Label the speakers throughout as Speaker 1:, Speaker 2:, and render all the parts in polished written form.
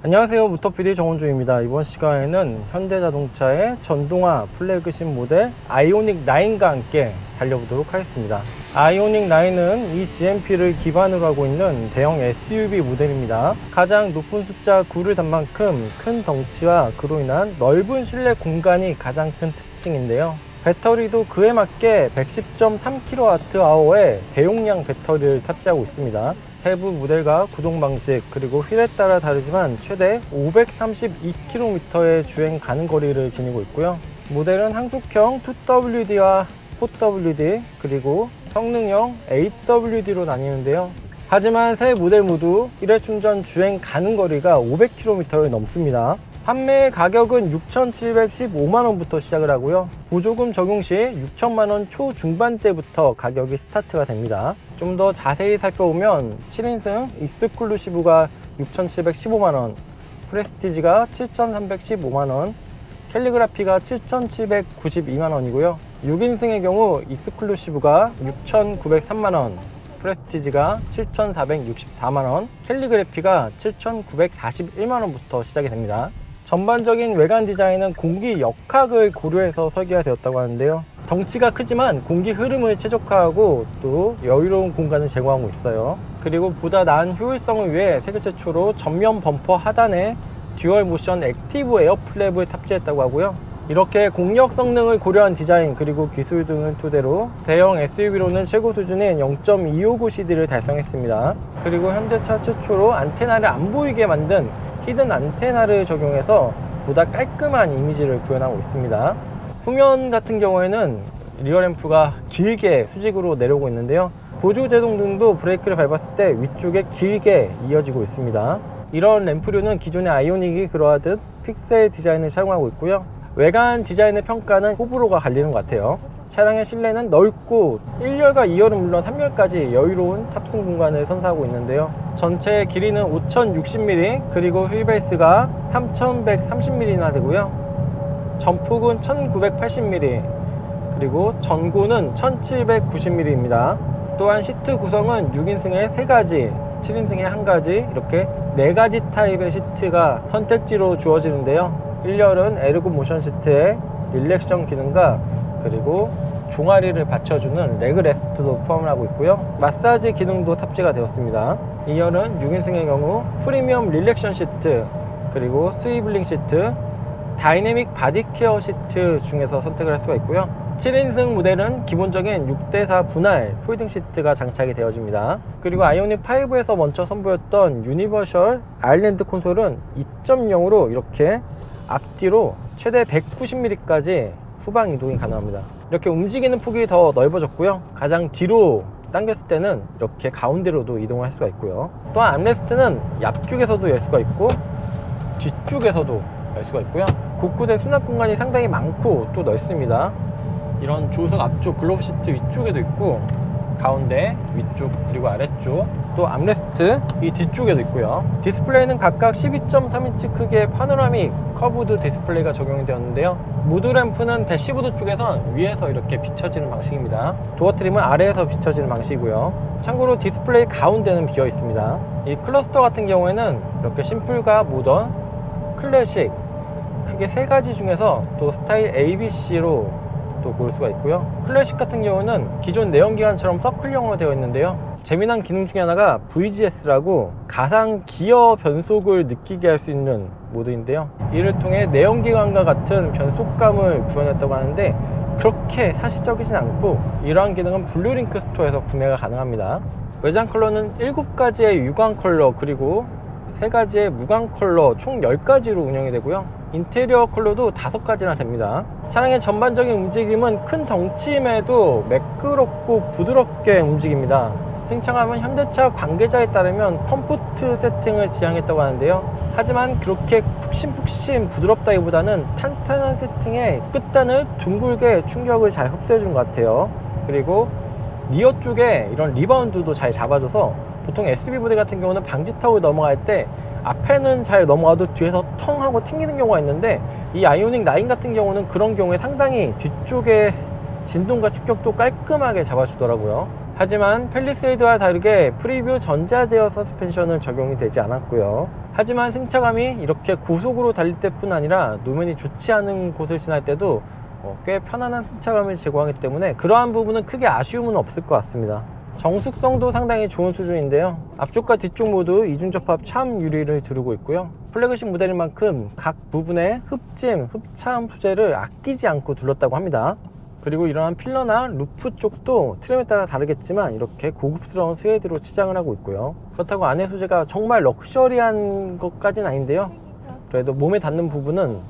Speaker 1: 안녕하세요, 모터PD 정원주입니다. 이번 시간에는 현대자동차의 전동화 플래그십 모델 아이오닉 9과 함께 달려보도록 하겠습니다. 아이오닉 9은 이 GMP를 기반으로 하고 있는 대형 SUV 모델입니다. 가장 높은 숫자 9를 단 만큼 큰 덩치와 그로 인한 넓은 실내 공간이 가장 큰 특징인데요. 배터리도 그에 맞게 110.3kWh의 대용량 배터리를 탑재하고 있습니다. 세부 모델과 구동 방식 그리고 휠에 따라 다르지만 최대 532km의 주행 가능 거리를 지니고 있고요. 모델은 항속형 2WD와 4WD 그리고 성능형 8WD로 나뉘는데요. 하지만 세 모델 모두 1회 충전 주행 가능 거리가 500km를 넘습니다. 판매 가격은 6,715만원부터 시작을 하고요. 보조금 적용 시 6천만원 초중반대부터 가격이 스타트가 됩니다. 좀 더 자세히 살펴보면 7인승 익스클루시브가 6,715만원, 프레스티지가 7,315만원, 캘리그라피가 7,792만원이고요. 6인승의 경우 익스클루시브가 6,903만원, 프레스티지가 7,464만원, 캘리그래피가 7,941만원부터 시작이 됩니다. 전반적인 외관 디자인은 공기 역학을 고려해서 설계가 되었다고 하는데요. 덩치가 크지만 공기 흐름을 최적화하고 또 여유로운 공간을 제공하고 있어요. 그리고 보다 나은 효율성을 위해 세계 최초로 전면 범퍼 하단에 듀얼 모션 액티브 에어 플랩을 탑재했다고 하고요. 이렇게 공력 성능을 고려한 디자인 그리고 기술 등을 토대로 대형 SUV로는 최고 수준인 0.259CD를 달성했습니다. 그리고 현대차 최초로 안테나를 안 보이게 만든 히든 안테나를 적용해서 보다 깔끔한 이미지를 구현하고 있습니다. 후면 같은 경우에는 리어램프가 길게 수직으로 내려오고 있는데요. 보조 제동 등도 브레이크를 밟았을 때 위쪽에 길게 이어지고 있습니다. 이런 램프류는 기존의 아이오닉이 그러하듯 픽셀 디자인을 사용하고 있고요. 외관 디자인의 평가는 호불호가 갈리는 것 같아요. 차량의 실내는 넓고 1열과 2열은 물론 3열까지 여유로운 탑승 공간을 선사하고 있는데요. 전체 길이는 5060mm 그리고 휠베이스가 3130mm나 되고요. 전폭은 1980mm 그리고 전고는 1790mm입니다. 또한 시트 구성은 6인승에 3가지, 7인승에 1가지 이렇게 4가지 타입의 시트가 선택지로 주어지는데요. 1열은 에르고 모션 시트에 릴렉션 기능과 그리고 종아리를 받쳐주는 레그 레스트도 포함을 하고 있고요. 마사지 기능도 탑재가 되었습니다. 2열은 6인승의 경우 프리미엄 릴렉션 시트 그리고 스위블링 시트, 다이내믹 바디 케어 시트 중에서 선택을 할 수가 있고요. 7인승 모델은 기본적인 6대4 분할 폴딩 시트가 장착이 되어집니다. 그리고 아이오닉 5에서 먼저 선보였던 유니버셜 아일랜드 콘솔은 2.0으로 이렇게 앞뒤로 최대 190mm까지 후방 이동이 가능합니다. 이렇게 움직이는 폭이 더 넓어졌고요. 가장 뒤로 당겼을 때는 이렇게 가운데로도 이동을 할 수가 있고요. 또한 암레스트는 앞쪽에서도 열 수가 있고 뒤쪽에서도 열 수가 있고요. 곳곳에 수납 공간이 상당히 많고 또 넓습니다. 이런 조석 앞쪽 글로브 시트 위쪽에도 있고 가운데, 위쪽, 그리고 아래쪽, 또 암레스트 이 뒤쪽에도 있고요. 디스플레이는 각각 12.3인치 크기의 파노라믹 커브드 디스플레이가 적용이 되었는데요. 무드램프는 대시보드 쪽에선 위에서 이렇게 비춰지는 방식입니다. 도어 트림은 아래에서 비춰지는 방식이고요. 참고로 디스플레이 가운데는 비어 있습니다. 이 클러스터 같은 경우에는 이렇게 심플과 모던, 클래식 크게 3가지 중에서 또 스타일 ABC로 또 고를 수가 있고요. 클래식 같은 경우는 기존 내연기관처럼 서클형으로 되어 있는데요. 재미난 기능 중에 하나가 VGS라고 가상 기어 변속을 느끼게 할 수 있는 모드인데요. 이를 통해 내연기관과 같은 변속감을 구현했다고 하는데 그렇게 사실적이진 않고 이러한 기능은 블루링크 스토어에서 구매가 가능합니다. 외장 컬러는 7가지의 유광 컬러 그리고 3가지의 무광 컬러 총 10가지로 운영이 되고요. 인테리어 컬러도 5가지나 됩니다. 차량의 전반적인 움직임은 큰 덩치임에도 매끄럽고 부드럽게 움직입니다. 승차감은 현대차 관계자에 따르면 컴포트 세팅을 지향했다고 하는데요. 하지만 그렇게 푹신푹신 부드럽다기보다는 탄탄한 세팅에 끝단을 둥글게 충격을 잘 흡수해준 것 같아요. 그리고 리어 쪽에 이런 리바운드도 잘 잡아줘서 보통 SUV 모델 같은 경우는 방지 턱을 넘어갈 때 앞에는 잘 넘어가도 뒤에서 텅 하고 튕기는 경우가 있는데 이 아이오닉 9 같은 경우는 그런 경우에 상당히 뒤쪽에 진동과 충격도 깔끔하게 잡아주더라고요. 하지만 팰리세이드와 다르게 프리뷰 전자 제어 서스펜션은 적용이 되지 않았고요. 하지만 승차감이 이렇게 고속으로 달릴 때뿐 아니라 노면이 좋지 않은 곳을 지날 때도 꽤 편안한 승차감을 제공하기 때문에 그러한 부분은 크게 아쉬움은 없을 것 같습니다. 정숙성도 상당히 좋은 수준인데요. 앞쪽과 뒤쪽 모두 이중접합 차음 유리를 두르고 있고요. 플래그십 모델인 만큼 각 부분에 흡짐, 흡차음 소재를 아끼지 않고 둘렀다고 합니다. 그리고 이러한 필러나 루프 쪽도 트림에 따라 다르겠지만 이렇게 고급스러운 스웨이드로 치장을 하고 있고요. 그렇다고 안에 소재가 정말 럭셔리한 것까지는 아닌데요. 그래도 몸에 닿는 부분은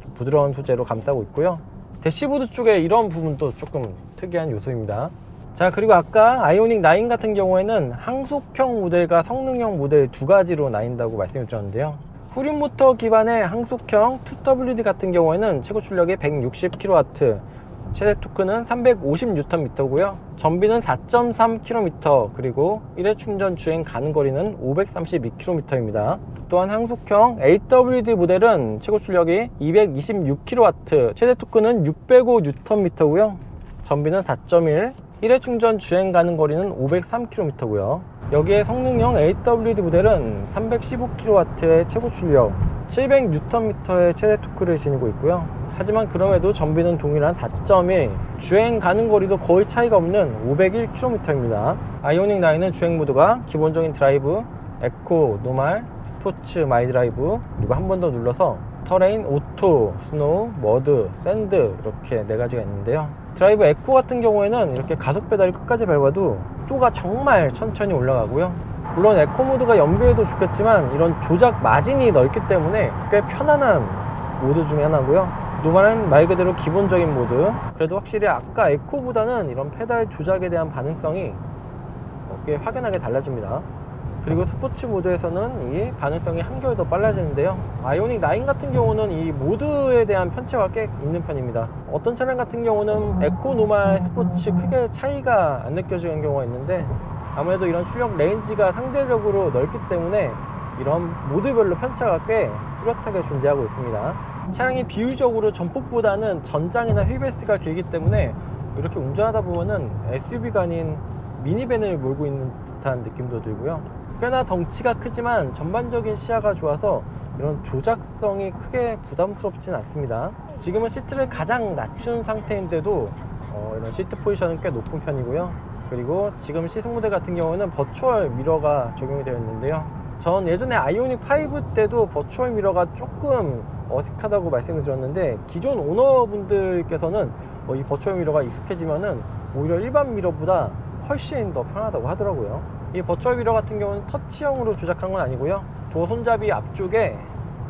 Speaker 1: 좀 부드러운 소재로 감싸고 있고요. 대시보드 쪽에 이런 부분도 조금 특이한 요소입니다. 자, 그리고 아까 아이오닉 9 같은 경우에는 항속형 모델과 성능형 모델 두 가지로 나뉜다고 말씀을 드렸는데요. 후륜 모터 기반의 항속형 2WD 같은 경우에는 최고 출력이 160kW, 최대 토크는 350Nm고요. 전비는 4.3km, 그리고 1회 충전 주행 가는 거리는 532km입니다. 또한 항속형 AWD 모델은 최고 출력이 226kW, 최대 토크는 605Nm고요. 전비는 4.1, 1회 충전 주행 가는 거리는 503km고요. 여기에 성능형 AWD 모델은 315kW의 최고 출력, 700Nm의 최대 토크를 지니고 있고요. 하지만 그럼에도 전비는 동일한 4.1, 주행 가는 거리도 거의 차이가 없는 501km입니다. 아이오닉 9은 주행 모드가 기본적인 드라이브, 에코, 노말, 스포츠, 마이 드라이브, 그리고 한 번 더 눌러서 터레인, 오토, 스노우, 머드, 샌드 이렇게 4가지가 있는데요. 드라이브 에코 같은 경우에는 이렇게 가속 페달을 끝까지 밟아도 속도가 정말 천천히 올라가고요. 물론 에코 모드가 연비에도 좋겠지만 이런 조작 마진이 넓기 때문에 꽤 편안한 모드 중에 하나고요. 노말은 말 그대로 기본적인 모드. 그래도 확실히 아까 에코보다는 이런 페달 조작에 대한 반응성이 꽤 확연하게 달라집니다. 그리고 스포츠 모드에서는 이 반응성이 한결 더 빨라지는데요. 아이오닉 9 같은 경우는 이 모드에 대한 편차가 꽤 있는 편입니다. 어떤 차량 같은 경우는 에코, 노말, 스포츠 크게 차이가 안 느껴지는 경우가 있는데 아무래도 이런 출력 레인지가 상대적으로 넓기 때문에 이런 모드별로 편차가 꽤 뚜렷하게 존재하고 있습니다. 차량이 비율적으로 전폭보다는 전장이나 휠베이스가 길기 때문에 이렇게 운전하다 보면은 SUV가 아닌 미니밴을 몰고 있는 듯한 느낌도 들고요. 꽤나 덩치가 크지만 전반적인 시야가 좋아서 이런 조작성이 크게 부담스럽진 않습니다. 지금은 시트를 가장 낮춘 상태인데도 이런 시트 포지션은 꽤 높은 편이고요. 그리고 지금 시승 모델 같은 경우는 버추얼 미러가 적용이 되어 있는데요. 전 예전에 아이오닉 5 때도 버추얼 미러가 조금 어색하다고 말씀을 드렸는데 기존 오너분들께서는 이 버추얼 미러가 익숙해지면은 오히려 일반 미러보다 훨씬 더 편하다고 하더라고요. 이 버추얼 미러 같은 경우는 터치형으로 조작한 건 아니고요. 도어 손잡이 앞쪽에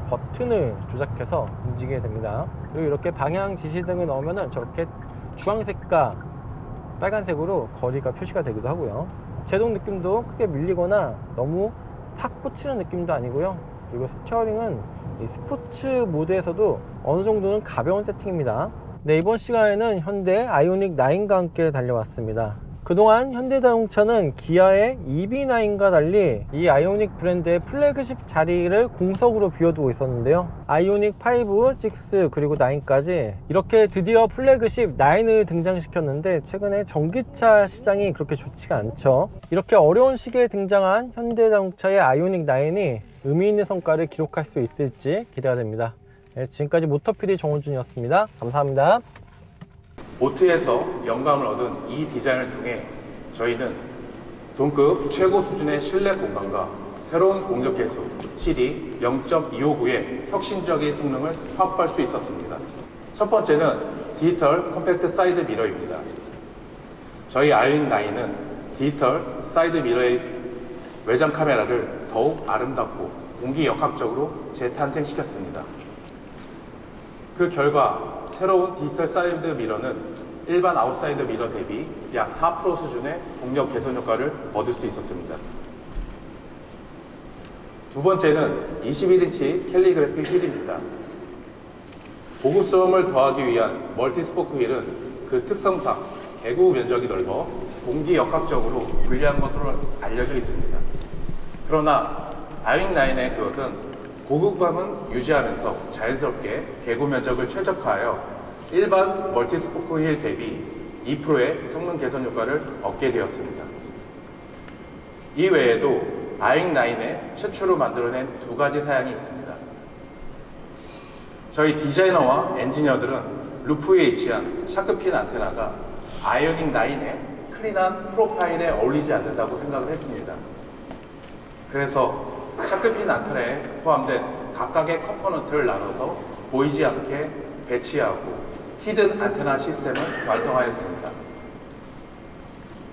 Speaker 1: 버튼을 조작해서 움직이게 됩니다. 그리고 이렇게 방향 지시등을 넣으면은 저렇게 주황색과 빨간색으로 거리가 표시가 되기도 하고요. 제동 느낌도 크게 밀리거나 너무 팍 꽂히는 느낌도 아니고요. 그리고 스티어링은 이 스포츠 모드에서도 어느 정도는 가벼운 세팅입니다. 네, 이번 시간에는 현대 아이오닉 9과 함께 달려왔습니다. 그동안 현대자동차는 기아의 EV9과 달리 이 아이오닉 브랜드의 플래그십 자리를 공석으로 비워두고 있었는데요. 아이오닉 5, 6, 그리고 9까지 이렇게 드디어 플래그십 9을 등장시켰는데 최근에 전기차 시장이 그렇게 좋지가 않죠. 이렇게 어려운 시기에 등장한 현대자동차의 아이오닉 9이 의미 있는 성과를 기록할 수 있을지 기대가 됩니다. 네, 지금까지 모터PD 정호준이었습니다. 감사합니다.
Speaker 2: 보트에서 영감을 얻은 이 디자인을 통해 저희는 동급 최고 수준의 실내 공간과 새로운 공력 계수 CD 0.259의 혁신적인 성능을 확보할 수 있었습니다. 첫 번째는 디지털 컴팩트 사이드 미러입니다. 저희 아이오닉 9은 디지털 사이드 미러의 외장 카메라를 더욱 아름답고 공기역학적으로 재탄생시켰습니다. 그 결과 새로운 디지털 사이드 미러는 일반 아웃사이드 미러 대비 약 4% 수준의 공력 개선 효과를 얻을 수 있었습니다. 두 번째는 21인치 캘리그래피 휠입니다. 고급스러움을 더하기 위한 멀티스포크 휠은 그 특성상 개구 면적이 넓어 공기역학적으로 불리한 것으로 알려져 있습니다. 그러나 아이오닉 9의 그것은 고급감은 유지하면서 자연스럽게 개구 면적을 최적화하여 일반 멀티스포크 휠 대비 2%의 성능 개선 효과를 얻게 되었습니다. 이 외에도 아잉9에 최초로 만들어낸 두 가지 사양이 있습니다. 저희 디자이너와 엔지니어들은 루프에 위치한 샤크핀 안테나가 아이오닉 9의 클린한 프로파일에 어울리지 않는다고 생각을 했습니다. 그래서 샤크핀 안테나에 포함된 각각의 컴포넌트를 나눠서 보이지 않게 배치하고 히든 안테나 시스템을 완성하였습니다.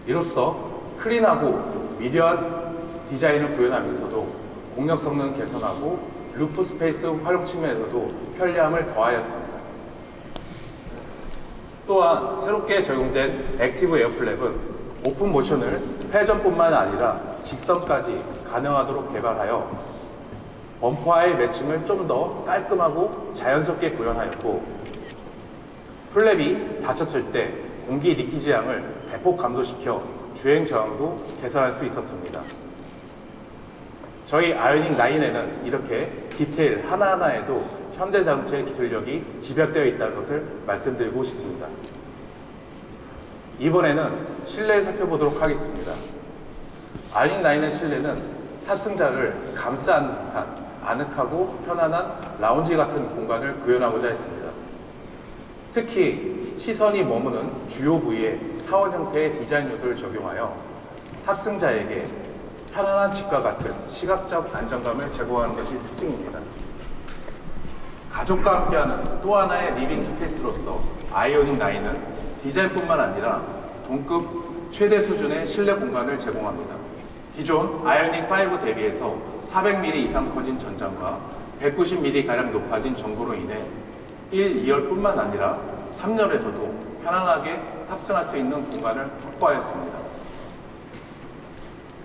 Speaker 2: 이로써 클린하고 미려한 디자인을 구현하면서도 공력 성능을 개선하고 루프 스페이스 활용 측면에서도 편리함을 더하였습니다. 또한 새롭게 적용된 액티브 에어플랩은 오픈 모션을 회전뿐만 아니라 직선까지 가능하도록 개발하여 범퍼와의 매칭을 좀 더 깔끔하고 자연스럽게 구현하였고, 플랩이 닫혔을 때 공기 리키지 양을 대폭 감소시켜 주행 저항도 개선할 수 있었습니다. 저희 아이오닉 9에는 이렇게 디테일 하나하나에도 현대자동차의 기술력이 집약되어 있다는 것을 말씀드리고 싶습니다. 이번에는 실내를 살펴보도록 하겠습니다. 아이오닉 9의 실내는 탑승자를 감싸 안는 듯한 아늑하고 편안한 라운지 같은 공간을 구현하고자 했습니다. 특히 시선이 머무는 주요 부위에 타원 형태의 디자인 요소를 적용하여 탑승자에게 편안한 집과 같은 시각적 안정감을 제공하는 것이 특징입니다. 가족과 함께하는 또 하나의 리빙 스페이스로서 아이오닉 9은 디자인뿐만 아니라 동급 최대 수준의 실내 공간을 제공합니다. 기존 아이오닉 5 대비해서 400mm 이상 커진 전장과 190mm가량 높아진 전고로 인해 1, 2열뿐만 아니라 3열에서도 편안하게 탑승할 수 있는 공간을 확보하였습니다.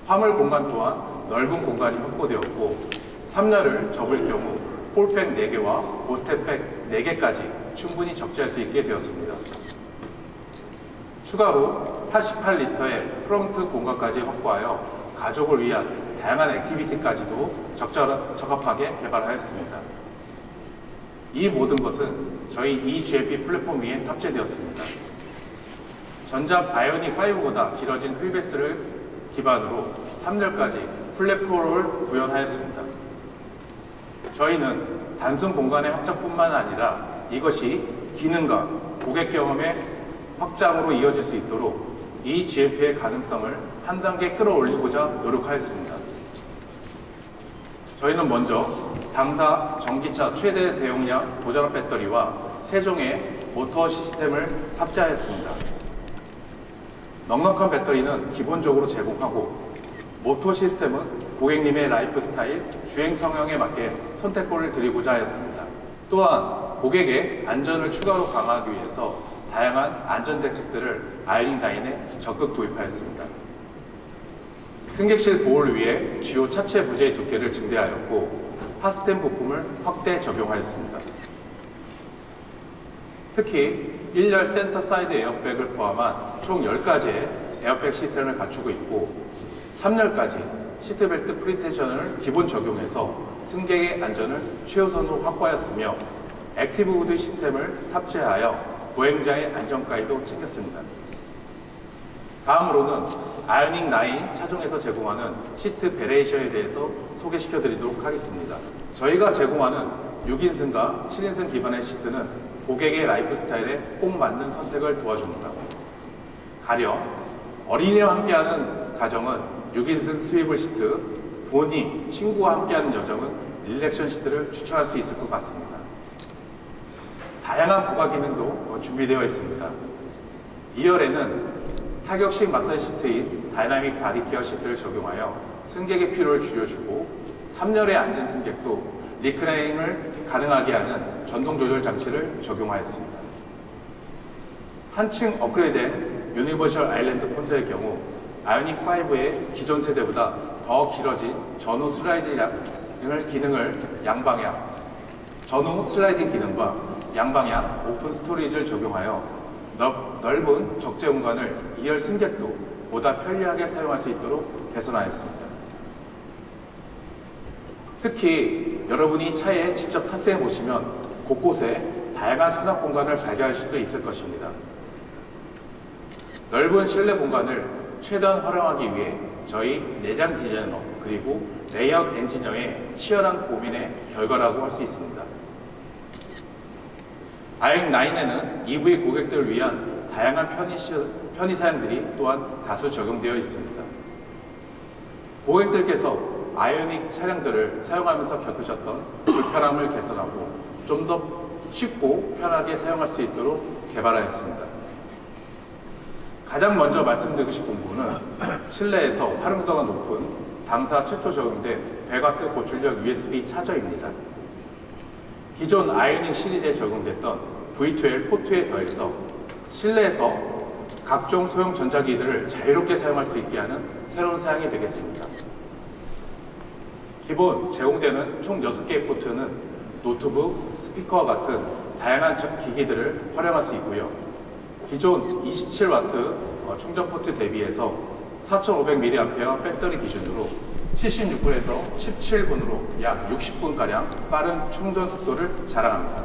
Speaker 2: 화물 공간 또한 넓은 공간이 확보되었고 3열을 접을 경우 홀백 4개와 보스텝백 4개까지 충분히 적재할 수 있게 되었습니다. 추가로 88리터의 프론트 공간까지 확보하여 가족을 위한 다양한 액티비티까지도 적합하게 개발하였습니다. 이 모든 것은 저희 eGLP 플랫폼 위에 탑재되었습니다. 전작 아이오닉 5보다 길어진 휠베이스를 기반으로 3열까지 플랫프로를 구현하였습니다. 저희는 단순 공간의 확장뿐만 아니라 이것이 기능과 고객 경험의 확장으로 이어질 수 있도록 이 GMP의 가능성을 한 단계 끌어올리고자 노력하였습니다. 저희는 먼저 당사 전기차 최대 대용량 고전압 배터리와 3종의 모터 시스템을 탑재하였습니다. 넉넉한 배터리는 기본적으로 제공하고 모터 시스템은 고객님의 라이프 스타일, 주행 성향에 맞게 선택권을 드리고자 하였습니다. 또한 고객의 안전을 추가로 강화하기 위해서 다양한 안전 대책들을 아이오닉 9에 적극 도입하였습니다. 승객실 보호를 위해 주요 차체 부재의 두께를 증대하였고 하스템 부품을 확대 적용하였습니다. 특히 1열 센터 사이드 에어백을 포함한 총 10가지의 에어백 시스템을 갖추고 있고 3열까지 시트벨트 프리텐션을 기본 적용해서 승객의 안전을 최우선으로 확보하였으며 액티브 후드 시스템을 탑재하여 보행자의 안전까지도 챙겼습니다. 다음으로는 아이오닉 9 차종에서 제공하는 시트 베레이션에 대해서 소개시켜 드리도록 하겠습니다. 저희가 제공하는 6인승과 7인승 기반의 시트는 고객의 라이프 스타일에 꼭 맞는 선택을 도와줍니다. 가령 어린이와 함께하는 가정은 6인승 스위블 시트, 부모님, 친구와 함께하는 여정은 릴렉션 시트를 추천할 수 있을 것 같습니다. 다양한 부가 기능도 준비되어 있습니다. 2열에는 타격식 마사지 시트인 다이나믹 바디케어 시트를 적용하여 승객의 피로를 줄여주고 3열에 앉은 승객도 리클라이닝을 가능하게 하는 전동 조절 장치를 적용하였습니다. 한층 업그레이드된 유니버셜 아일랜드 콘솔의 경우 아이오닉 5의 기존 세대보다 더 길어진 전후 슬라이딩 기능을 전후 슬라이딩 기능과 양방향 오픈 스토리지를 적용하여 넓은 적재 공간을 2열 승객도 보다 편리하게 사용할 수 있도록 개선하였습니다. 특히 여러분이 차에 직접 탑승해 보시면 곳곳에 다양한 수납 공간을 발견하실 수 있을 것입니다. 넓은 실내 공간을 최대한 활용하기 위해 저희 내장 디자이너 그리고 레이아웃 엔지니어의 치열한 고민의 결과라고 할 수 있습니다. 아이닉9에는 EV 고객들을 위한 다양한 편의 사양들이 또한 다수 적용되어 있습니다. 고객들께서 아이오닉 차량들을 사용하면서 겪으셨던 불편함을 개선하고 좀 더 쉽고 편하게 사용할 수 있도록 개발하였습니다. 가장 먼저 말씀드리고 싶은 부분은 실내에서 활용도가 높은 당사 최초 적용된 100W 고출력 USB 차저입니다. 기존 아이오닉 시리즈에 적용됐던 V12 포트에 더해서 실내에서 각종 소형 전자기기들을 자유롭게 사용할 수 있게 하는 새로운 사양이 되겠습니다. 기본 제공되는 총 6개의 포트는 노트북, 스피커와 같은 다양한 기기들을 활용할 수 있고요. 기존 27W 충전 포트 대비해서 4500mAh 배터리 기준으로 76분에서 17분으로 약 60분가량 빠른 충전 속도를 자랑합니다.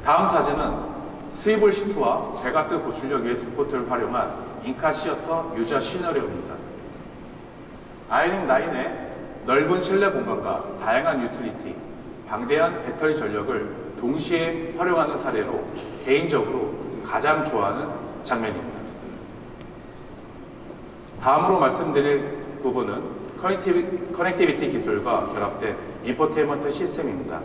Speaker 2: 다음 사진은 스위블 시트와 100W 고출력 USB 포트를 활용한 인카 시어터 유저 시나리오입니다. 아이닉9의 넓은 실내 공간과 다양한 유틸리티, 방대한 배터리 전력을 동시에 활용하는 사례로 개인적으로 가장 좋아하는 장면입니다. 다음으로 말씀드릴 부분은 커넥티비티 기술과 결합된 인포테인먼트 시스템입니다.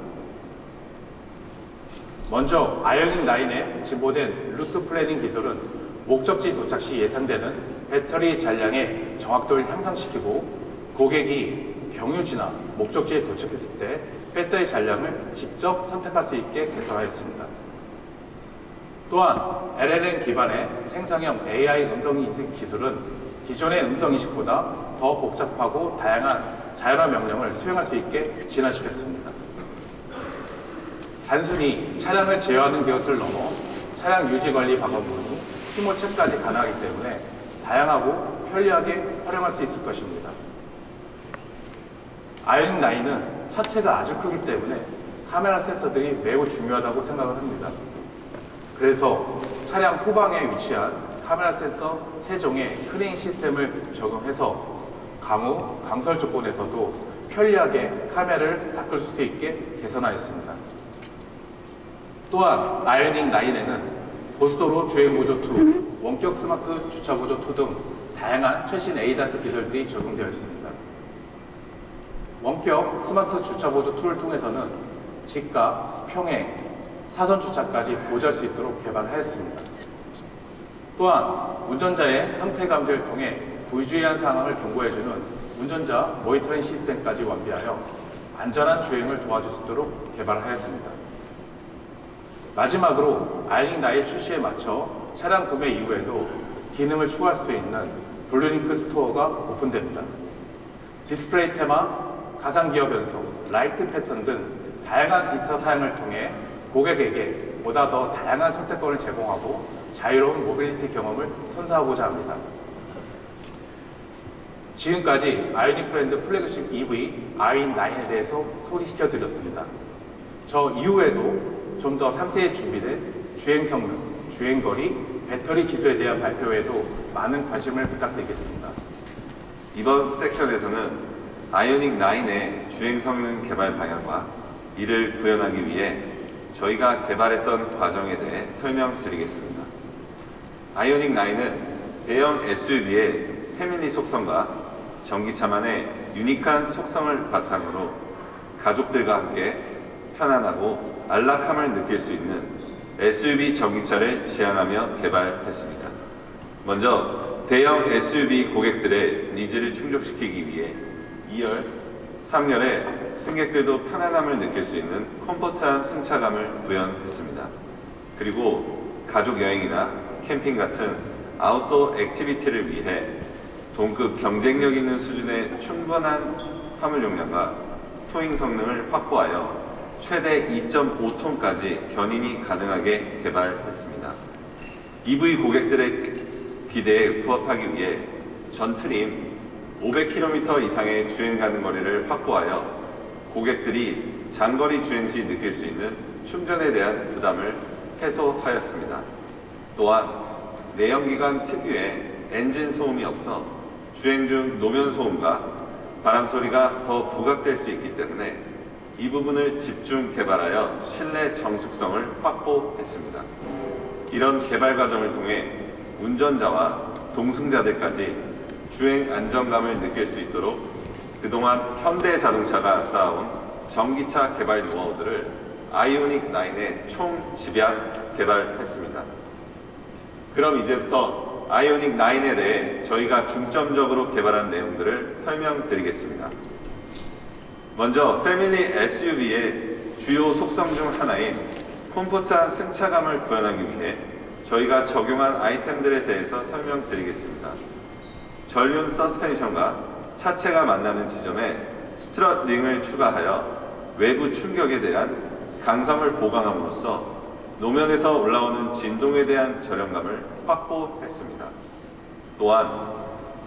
Speaker 2: 먼저 아이오닉9의 진보된 루트 플래닝 기술은 목적지 도착 시 예상되는 배터리 잔량의 정확도를 향상시키고 고객이 경유지나 목적지에 도착했을 때 배터리 잔량을 직접 선택할 수 있게 개선하였습니다. 또한 LLM 기반의 생성형 AI 음성 인식 기술은 기존의 음성 인식보다 더 복잡하고 다양한 자연어 명령을 수행할 수 있게 진화시켰습니다. 단순히 차량을 제어하는 것을 넘어 차량 유지 관리 방법문이 스몰체까지 가능하기 때문에 다양하고 편리하게 활용할 수 있을 것입니다. 아이오닉9은 차체가 아주 크기 때문에 카메라 센서들이 매우 중요하다고 생각을 합니다. 그래서 차량 후방에 위치한 카메라 센서 3종의 크레인 시스템을 적용해서 강우, 강설 조건에서도 편리하게 카메라를 닦을 수 있게 개선하였습니다. 또한 아이오닉9에는 고속도로 주행보조 2, 원격 스마트 주차보조 2 등 다양한 최신 ADAS 기술들이 적용되어 있습니다. 원격 스마트 주차보조 2를 통해서는 직각, 평행, 사전 주차까지 보조할 수 있도록 개발하였습니다. 또한 운전자의 상태 감지를 통해 부주의한 상황을 경고해주는 운전자 모니터링 시스템까지 완비하여 안전한 주행을 도와줄 수 있도록 개발하였습니다. 마지막으로 아이닉9 출시에 맞춰 차량 구매 이후에도 기능을 추가할 수 있는 블루링크 스토어가 오픈됩니다. 디스플레이 테마, 가상기어 변속, 라이트 패턴 등 다양한 디지털 사양을 통해 고객에게 보다 더 다양한 선택권을 제공하고 자유로운 모빌리티 경험을 선사하고자 합니다. 지금까지 아이오닉 브랜드 플래그십 EV 아이닉9에 대해서 소개시켜 드렸습니다. 저 이후에도 좀 더 상세히 준비된 주행 성능, 주행거리, 배터리 기술에 대한 발표에도 많은 관심을 부탁드리겠습니다.
Speaker 3: 이번 섹션에서는 아이오닉9의 주행 성능 개발 방향과 이를 구현하기 위해 저희가 개발했던 과정에 대해 설명드리겠습니다. 아이오닉9은 대형 SUV의 패밀리 속성과 전기차만의 유니크한 속성을 바탕으로 가족들과 함께 편안하고 안락함을 느낄 수 있는 SUV 전기차를 지향하며 개발했습니다. 먼저 대형 SUV 고객들의 니즈를 충족시키기 위해 2열, 3열에 승객들도 편안함을 느낄 수 있는 컴포트한 승차감을 구현했습니다. 그리고 가족 여행이나 캠핑 같은 아웃도어 액티비티를 위해 동급 경쟁력 있는 수준의 충분한 화물 용량과 토잉 성능을 확보하여 최대 2.5톤까지 견인이 가능하게 개발했습니다. EV 고객들의 기대에 부합하기 위해 전 트림 500km 이상의 주행 가능 거리를 확보하여 고객들이 장거리 주행 시 느낄 수 있는 충전에 대한 부담을 해소하였습니다. 또한 내연기관 특유의 엔진 소음이 없어 주행 중 노면 소음과 바람 소리가 더 부각될 수 있기 때문에 이 부분을 집중 개발하여 실내 정숙성을 확보했습니다. 이런 개발 과정을 통해 운전자와 동승자들까지 주행 안정감을 느낄 수 있도록 그동안 현대자동차가 쌓아온 전기차 개발 노하우들을 아이오닉 9에 총 집약 개발했습니다. 그럼 이제부터 아이오닉 9에 대해 저희가 중점적으로 개발한 내용들을 설명드리겠습니다. 먼저 패밀리 SUV의 주요 속성 중 하나인 콤포트한 승차감을 구현하기 위해 저희가 적용한 아이템들에 대해서 설명드리겠습니다. 전륜 서스펜션과 차체가 만나는 지점에 스트럿 링을 추가하여 외부 충격에 대한 강성을 보강함으로써 노면에서 올라오는 진동에 대한 저렴감을 확보했습니다. 또한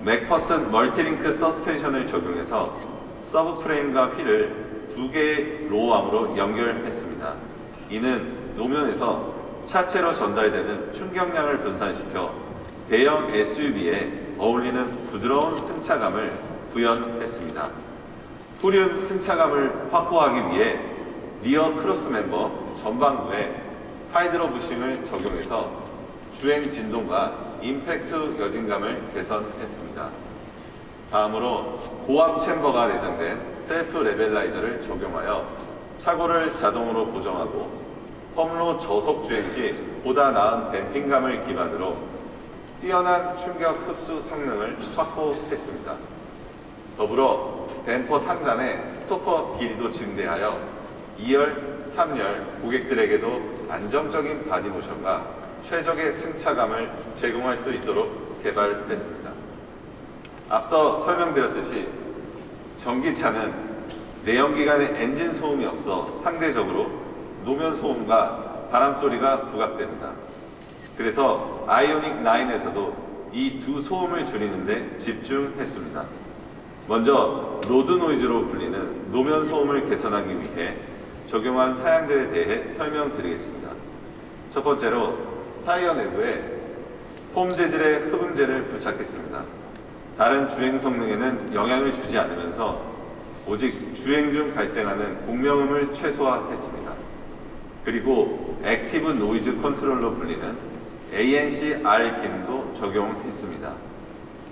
Speaker 3: 맥퍼슨 멀티링크 서스펜션을 적용해서 서브프레임과 휠을 두 개의 로어암으로 연결했습니다. 이는 노면에서 차체로 전달되는 충격량을 분산시켜 대형 SUV에 어울리는 부드러운 승차감을 구현했습니다. 후륜 승차감을 확보하기 위해 리어 크로스 멤버 전방부에 하이드로 부싱을 적용해서 주행 진동과 임팩트 여진감을 개선했습니다. 다음으로 고압 챔버가 내장된 셀프 레벨라이저를 적용하여 차고를 자동으로 고정하고 펌로 저속 주행 시 보다 나은 댐핑감을 기반으로 뛰어난 충격 흡수 성능을 확보했습니다. 더불어 댐퍼 상단의 스토퍼 길이도 증대하여 2열, 3열 고객들에게도 안정적인 바디 모션과 최적의 승차감을 제공할 수 있도록 개발했습니다. 앞서 설명드렸듯이 전기차는 내연기관의 엔진 소음이 없어 상대적으로 노면 소음과 바람 소리가 부각됩니다. 그래서 아이오닉 9에서도 이 두 소음을 줄이는 데 집중했습니다. 먼저 로드 노이즈로 불리는 노면 소음을 개선하기 위해 적용한 사양들에 대해 설명드리겠습니다. 첫 번째로 타이어 내부에 폼 재질의 흡음재를 부착했습니다. 다른 주행 성능에는 영향을 주지 않으면서 오직 주행 중 발생하는 공명음을 최소화했습니다. 그리고 액티브 노이즈 컨트롤로 불리는 ANC-R 기능도 적용했습니다.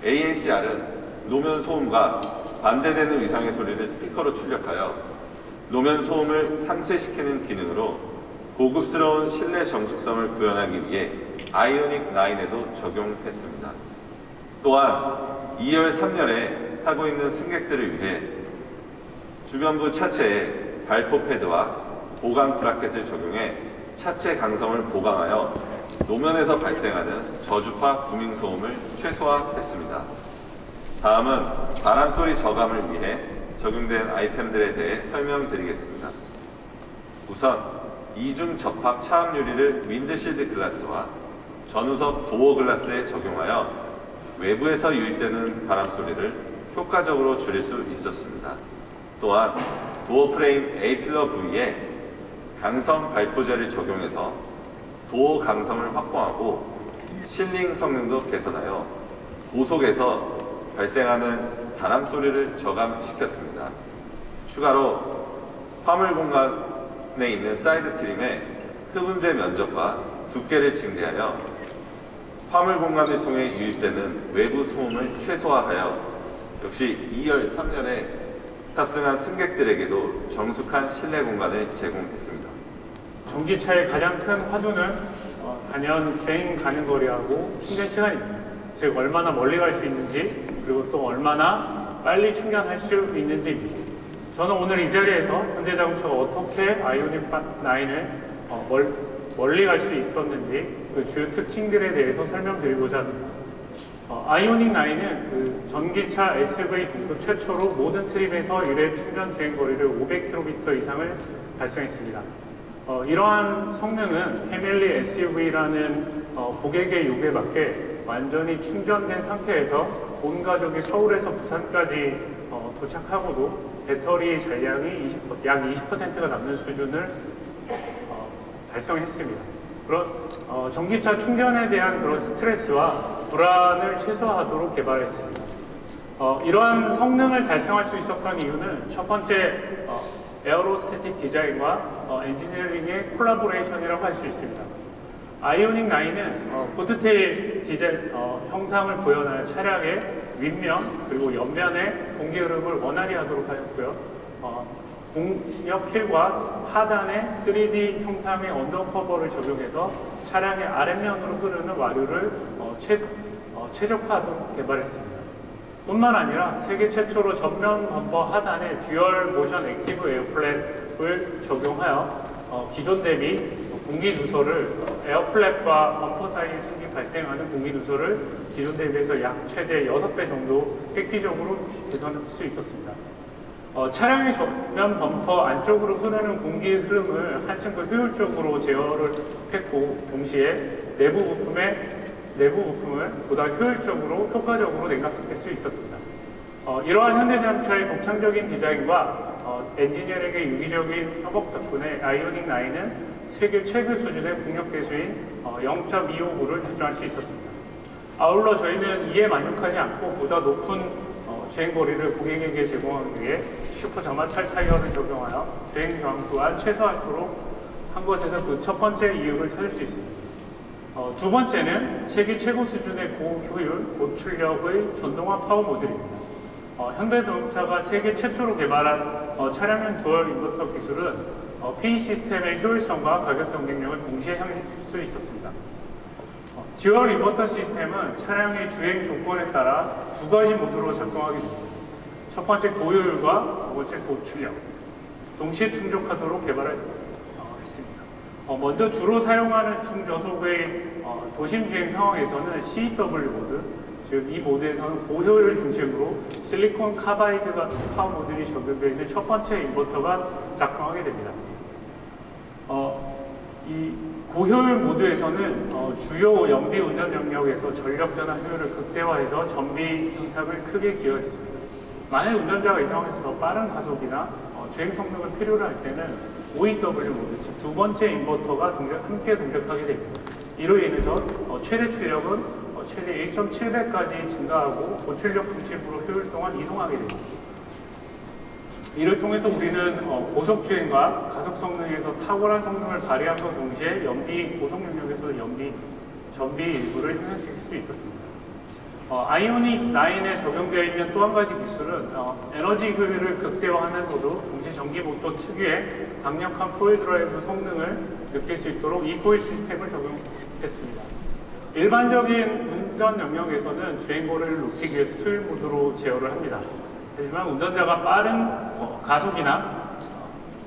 Speaker 3: ANC-R은 노면 소음과 반대되는 위상의 소리를 스피커로 출력하여 노면 소음을 상쇄시키는 기능으로 고급스러운 실내 정숙성을 구현하기 위해 아이오닉 9에도 적용했습니다. 또한 2열, 3열에 타고 있는 승객들을 위해 주변부 차체에 발포 패드와 보강 브라켓을 적용해 차체 강성을 보강하여 노면에서 발생하는 저주파 부밍 소음을 최소화했습니다. 다음은 바람소리 저감을 위해 적용된 아이템들에 대해 설명드리겠습니다. 우선 이중 접합 차음 유리를 윈드실드 글라스와 전우석 도어 글라스에 적용하여 외부에서 유입되는 바람 소리를 효과적으로 줄일 수 있었습니다. 또한 도어 프레임 A필러 부위에 강성 발포제를 적용해서 도어 강성을 확보하고 실링 성능도 개선하여 고속에서 발생하는 바람 소리를 저감시켰습니다. 추가로 화물 공간에 있는 사이드 트림의 흡음재 면적과 두께를 증대하여 화물 공간을 통해 유입되는 외부 소음을 최소화하여 역시 2열, 3열에 탑승한 승객들에게도 정숙한 실내 공간을 제공했습니다.
Speaker 4: 전기차의 가장 큰 화두는 단연 주행 가는 거리하고 충전 시간입니다. 즉 얼마나 멀리 갈 수 있는지 그리고 또 얼마나 빨리 충전할 수 있는지입니다. 저는 오늘 이 자리에서 현대자동차가 어떻게 아이오닉 9을 멀리 갈 수 있었는지 그 주요 특징들에 대해서 설명드리고자 합니다. 아이오닉 9은 그 전기차 SUV 등급 최초로 모든 트립에서 유래 충전 주행 거리를 500km 이상을 달성했습니다. 이러한 성능은 패밀리 SUV라는 고객의 요구에 맞게 완전히 충전된 상태에서 온 가족이 서울에서 부산까지 도착하고도 배터리 잔량이 약 20%가 남는 수준을 달성했습니다. 그런 전기차 충전에 대한 그런 스트레스와 불안을 최소화하도록 개발했습니다. 이러한 성능을 달성할 수 있었던 이유는 첫 번째 에어로스태틱 디자인과 엔지니어링의 콜라보레이션이라고 할 수 있습니다. 아이오닉 9은 보드테일 디자인 형상을 구현하여 차량의 윗면 그리고 옆면의 공기 흐름을 원활히 하도록 하였고요. 공력 휠과 하단의 3D 형상의 언더커버를 적용해서 차량의 아랫면으로 흐르는 와류를 최적화하도록 개발했습니다. 뿐만 아니라 세계 최초로 전면 범퍼 하단에 듀얼 모션 액티브 에어플랩을 적용하여 기존 대비 공기 누설을 에어플랩과 범퍼 사이에 발생하는 공기 누설을 기존 대비해서 약 최대 6배 정도 획기적으로 개선할 수 있었습니다. 차량의 전면 범퍼 안쪽으로 흐르는 공기 흐름을 한층 더 효율적으로 제어를 했고 동시에 내부 부품을 보다 효과적으로 냉각시킬 수 있었습니다. 이러한 현대자동차의 독창적인 디자인과 엔지니어링의 유기적인 협업 덕분에 아이오닉 9은 세계 최고 수준의 공력 계수인 0.259를 달성할 수 있었습니다. 아울러 저희는 이에 만족하지 않고 보다 높은 주행거리를 고객에게 제공하기 위해 슈퍼 저마찰 타이어를 적용하여 주행 저항 또한 최소화하도록 한 것에서 그 첫 번째 이유를 찾을 수 있습니다. 두 번째는 세계 최고 수준의 고효율, 고출력의 전동화 파워 모듈입니다. 현대자동차가 세계 최초로 개발한 차량용 듀얼 인버터 기술은 PE 시스템의 효율성과 가격 경쟁력을 동시에 향유할 수 있었습니다. 듀얼 인버터 시스템은 차량의 주행 조건에 따라 두 가지 모드로 작동하게 됩니다. 첫 번째 고효율과 두 번째 고출력, 동시에 충족하도록 개발을 했습니다. 먼저 주로 사용하는 중저속의 도심 주행 상황에서는 CW 모드, 즉 이 모드에서는 고효율을 중심으로 실리콘 카바이드가 파워 모듈이 적용되어 있는 첫 번째 인버터가 작동하게 됩니다. 이 고효율 모드에서는 주요 연비 운전 영역에서 전력 변화 효율을 극대화해서 전비 향상을 크게 기여했습니다. 만약 운전자가 이 상황에서 더 빠른 가속이나 주행 성능을 필요로 할 때는 OEW 모드, 즉 두 번째 인버터가 함께 동작하게 됩니다. 이로 인해서 최대 출력은 최대 1.7배까지 증가하고 고출력 중심으로 효율 동안 이동하게 됩니다. 이를 통해서 우리는 고속 주행과 가속 성능에서 탁월한 성능을 발휘함과 동시에 고속 영역에서 전비 일부를 향상시킬 수 있었습니다. 아이오닉 9에 적용되어 있는 또 한 가지 기술은 에너지 효율을 극대화하면서도 동시에 전기 모터 특유의 강력한 포일 드라이브 성능을 느낄 수 있도록 E-포일 시스템을 적용했습니다. 일반적인 운전 영역에서는 주행거리를 높이기 위해서 트윌 모드로 제어를 합니다. 하지만 운전자가 빠른 가속이나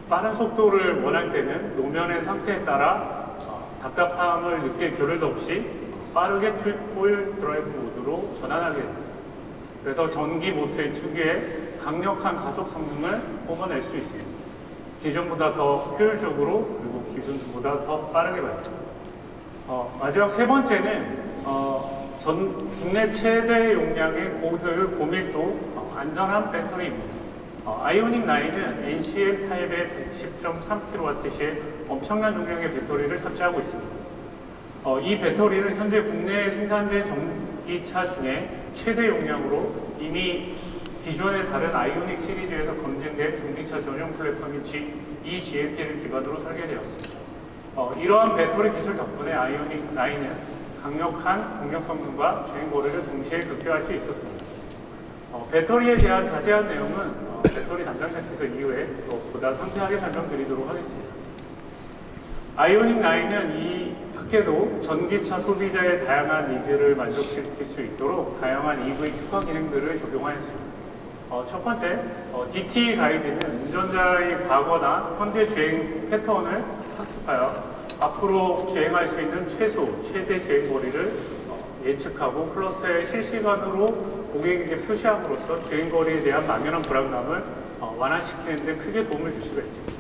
Speaker 4: 빠른 속도를 원할 때는 노면의 상태에 따라 답답함을 느낄 겨를도 없이 빠르게 포일 드라이브 모드로 전환하게 됩니다. 그래서 전기 모터의 특유의 강력한 가속 성능을 뽑아낼 수 있습니다. 기존보다 더 효율적으로 그리고 기존보다 더 빠르게 발전합니다. 마지막 세 번째는 국내 최대 용량의 고효율, 고밀도, 안전한 배터리입니다. 아이오닉 9은 NCL 타입의 110.3kWh의 엄청난 용량의 배터리를 탑재하고 있습니다. 이 배터리는 현재 국내에 생산된 전기차 중에 최대 용량으로 이미 기존의 다른 아이오닉 시리즈에서 검증된 전기차 전용 플랫폼인 eGLP를 기반으로 설계되었습니다. 이러한 배터리 기술 덕분에 아이오닉 9은 강력한 공력 성능과 주행거리를 동시에 극대화할 수 있었습니다. 배터리에 대한 자세한 내용은 배터리 담당자께서 이후에 보다 상세하게 설명드리도록 하겠습니다. 아이오닉 9은 이 밖에도 전기차 소비자의 다양한 니즈를 만족시킬 수 있도록 다양한 EV 특화 기능들을 적용하였습니다. 첫 번째, DT 가이드는 운전자의 과거나 현재 주행 패턴을 학습하여 앞으로 주행할 수 있는 최대 주행 거리를 예측하고 클러스터에 실시간으로 고객에게 표시함으로써 주행 거리에 대한 막연한 불안감을 완화시키는 데 크게 도움을 줄 수가 있습니다.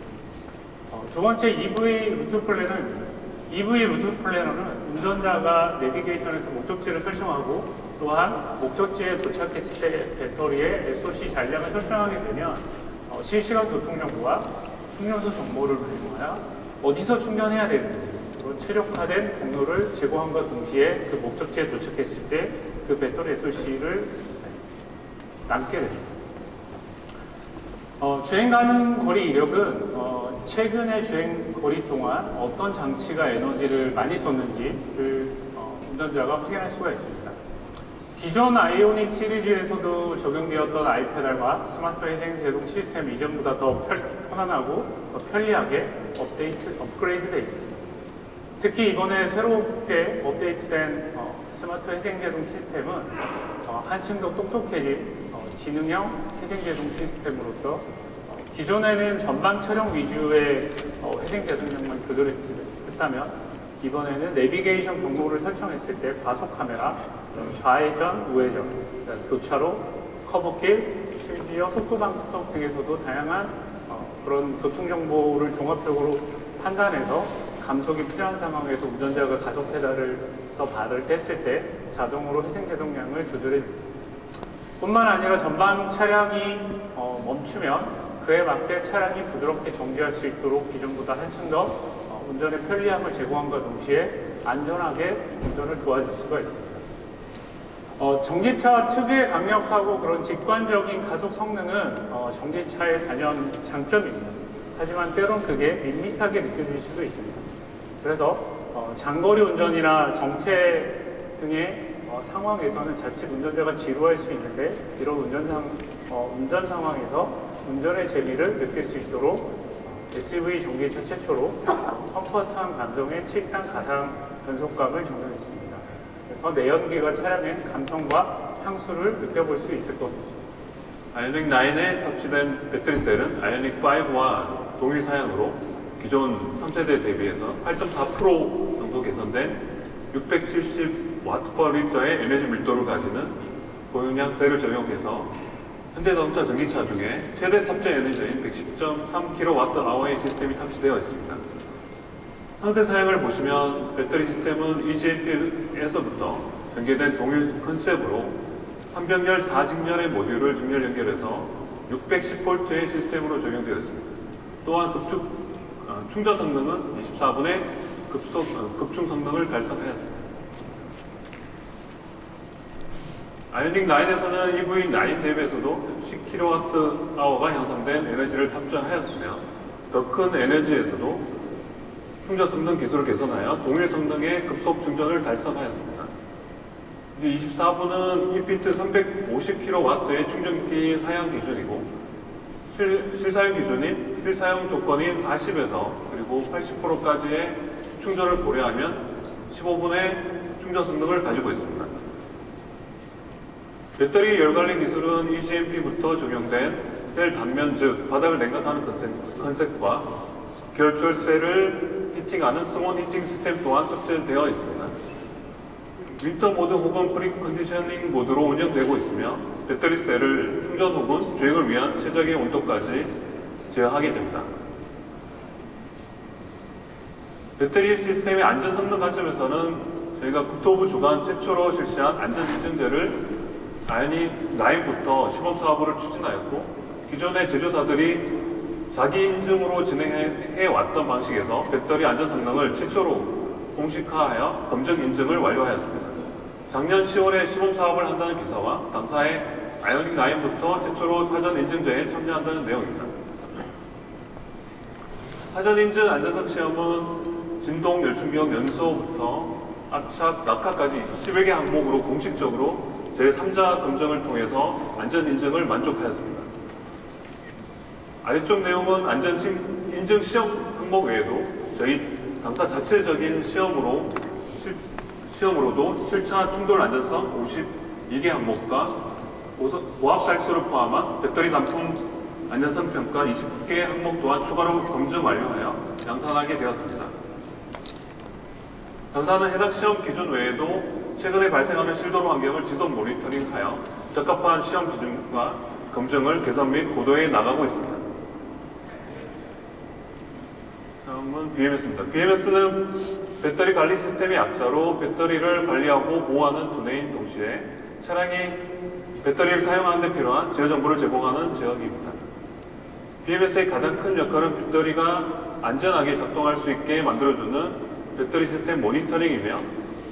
Speaker 4: 두 번째, EV 루트 플래너입니다. EV 루트 플래너는 운전자가 내비게이션에서 목적지를 설정하고 또한 목적지에 도착했을 때 배터리의 SOC 잔량을 설정하게 되면 실시간 교통정보와 충전소 정보를 활용하여 어디서 충전해야 되는지 최적화된 경로를 제공함과 동시에 그 목적지에 도착했을 때 그 배터리 SOC를 남게 됩니다. 주행 가는 거리 이력은 최근의 주행 거리 동안 어떤 장치가 에너지를 많이 썼는지를 운전자가 확인할 수가 있습니다. 기존 아이오닉 시리즈에서도 적용되었던 아이페달과 스마트 회생 제동 시스템 이전보다 더 편안하고 더 편리하게 업그레이드되어 있습니다. 특히 이번에 새롭게 업데이트된 스마트 회생 제동 시스템은 한층 더 똑똑해진 지능형 회생 제동 시스템으로서 기존에는 전방 촬영 위주의 회생 제동력만 조절했다면 이번에는 내비게이션 경로를 설정했을 때 과속 카메라, 좌회전, 우회전, 교차로, 커브길, 심지어 속도 방지턱 등에서도 다양한 그런 교통 정보를 종합적으로 판단해서 감속이 필요한 상황에서 운전자가 가속 페달을서 발을 뗐을 때 자동으로 회생 제동량을 조절해 줍니다. 뿐만 아니라 전방 차량이 멈추면 그에 맞게 차량이 부드럽게 정지할 수 있도록 기존보다 한층 더 운전의 편리함을 제공함과 동시에 안전하게 운전을 도와줄 수가 있습니다. 전기차 특유의 강력하고 그런 직관적인 가속 성능은 전기차의 단연 장점입니다. 하지만 때론 그게 밋밋하게 느껴질 수도 있습니다. 그래서 장거리 운전이나 정체 등의 상황에서는 자칫 운전자가 지루할 수 있는데 이런 운전 상황에서 운전의 재미를 느낄 수 있도록 SUV 전기차 최초로 컴포트한 감성의 7단 가상 변속감을 적용했습니다. 그래서 내연기관 차량의 감성과 향수를 느껴볼 수 있을 것입니다.
Speaker 5: 아이오닉 9에 탑재된 배터리셀은 아이오닉 5와 동일 사양으로 기존 3세대 대비해서 8.4% 정도 개선된 670Wh/L의 에너지 밀도를 가지는 고용량 셀을 적용해서 현대자동차 전기차 중에 최대 탑재 에너지인 110.3kWh의 시스템이 탑재되어 있습니다. 상세 사양을 보시면 배터리 시스템은 EGMP에서부터 전개된 동일 컨셉으로 3병렬 4직렬의 모듈을 직렬 연결해서 610V의 시스템으로 적용되어 있습니다. 또한 충전 성능은 24분의 급충 성능을 달성하였습니다. 아이오닉 9에서는 EV9 대비해서도 10kWh가 형성된 에너지를 탑재하였으며 더 큰 에너지에서도 충전 성능 기술을 개선하여 동일 성능의 급속 충전을 달성하였습니다. 24분은 1피트 350kW의 충전기 사양 기준이고 실사용 기준인 실사용 조건인 40에서 그리고 80%까지의 충전을 고려하면 15분의 충전 성능을 가지고 있습니다. 배터리 열관리 기술은 EGMP부터 적용된 셀 단면 즉 바닥을 냉각하는 컨셉과 결출 셀을 히팅하는 승온 히팅 시스템 또한 탑재되어 있습니다. 윈터 모드 혹은 프리 컨디셔닝 모드로 운영되고 있으며 배터리 셀을 충전 혹은 주행을 위한 최적의 온도까지 제어하게 됩니다. 배터리 시스템의 안전 성능 관점에서는 저희가 국토부 주관 최초로 실시한 안전 인증제를 아이오닉 9부터 시범 사업을 추진하였고 기존의 제조사들이 자기 인증으로 진행해 왔던 방식에서 배터리 안전 성능을 최초로 공식화하여 검증 인증을 완료하였습니다. 작년 10월에 시범 사업을 한다는 기사와 당사의 아이오닉 9부터 최초로 사전 인증제에 참여한다는 내용입니다. 사전 인증 안전성 시험은 진동, 열충격, 연소부터 압착, 낙하까지 10여 개 항목으로 공식적으로 제3자 검증을 통해서 안전 인증을 만족하였습니다. 아래쪽 내용은 안전 인증 시험 항목 외에도 저희 당사 자체적인 시험으로도 실차 충돌 안전성 52개 항목과 고압 살수를 포함한 배터리 단품 안전성 평가 20개 항목 또한 추가로 검증 완료하여 양산하게 되었습니다. 당사는 해당 시험 기준 외에도 최근에 발생하는 실도로 환경을 지속 모니터링하여 적합한 시험 기준과 검증을 개선 및 고도해 나가고 있습니다. 다음은 BMS입니다. BMS는 배터리 관리 시스템의 약자로 배터리를 관리하고 보호하는 두뇌인 동시에 차량이 배터리를 사용하는 데 필요한 제어 정보를 제공하는 제어기입니다. BMS의 가장 큰 역할은 배터리가 안전하게 작동할 수 있게 만들어주는 배터리 시스템 모니터링이며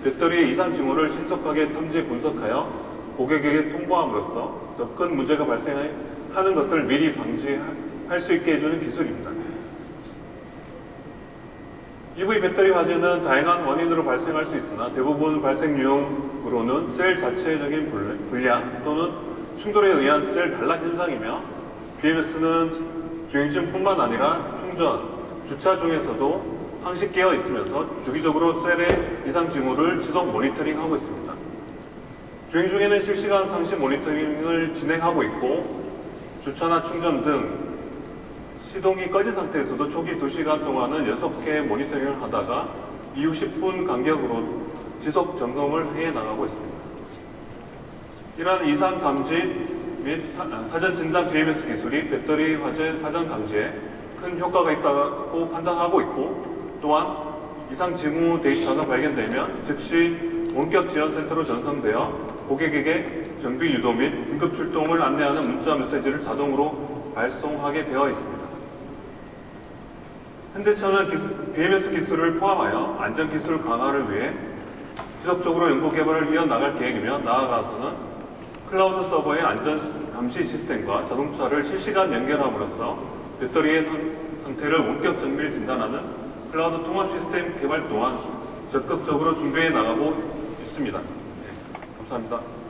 Speaker 5: 배터리의 이상 징후를 신속하게 탐지 분석하여 고객에게 통보함으로써 더 큰 문제가 발생하는 것을 미리 방지할 수 있게 해주는 기술입니다. EV 배터리 화재는 다양한 원인으로 발생할 수 있으나 대부분 발생 유형으로는 셀 자체적인 불량 또는 충돌에 의한 셀 단락 현상이며 BMS는 주행 중뿐만 아니라 충전, 주차 중에서도 항시 깨어 있으면서 주기적으로 셀의 이상 징후를 지속 모니터링하고 있습니다. 주행 중에는 실시간 상시 모니터링을 진행하고 있고 주차나 충전 등 시동이 꺼진 상태에서도 초기 2시간 동안은 연속해 모니터링을 하다가 이후 10분 간격으로 지속 점검을 해 나가고 있습니다. 이러한 이상 감지 및 사전 진단 BMS 기술이 배터리 화재 사전 감지에 큰 효과가 있다고 판단하고 있고 또한 이상 징후 데이터가 발견되면 즉시 원격 지원센터로 전송되어 고객에게 정비 유도 및 긴급 출동을 안내하는 문자 메시지를 자동으로 발송하게 되어 있습니다. 현대차는 BMS 기술을 포함하여 안전기술 강화를 위해 지속적으로 연구 개발을 이어나갈 계획이며 나아가서는 클라우드 서버의 안전 감시 시스템과 자동차를 실시간 연결함으로써 배터리의 상태를 원격 정밀 진단하는 클라우드 통합 시스템 개발 또한 적극적으로 준비해 나가고 있습니다. 감사합니다.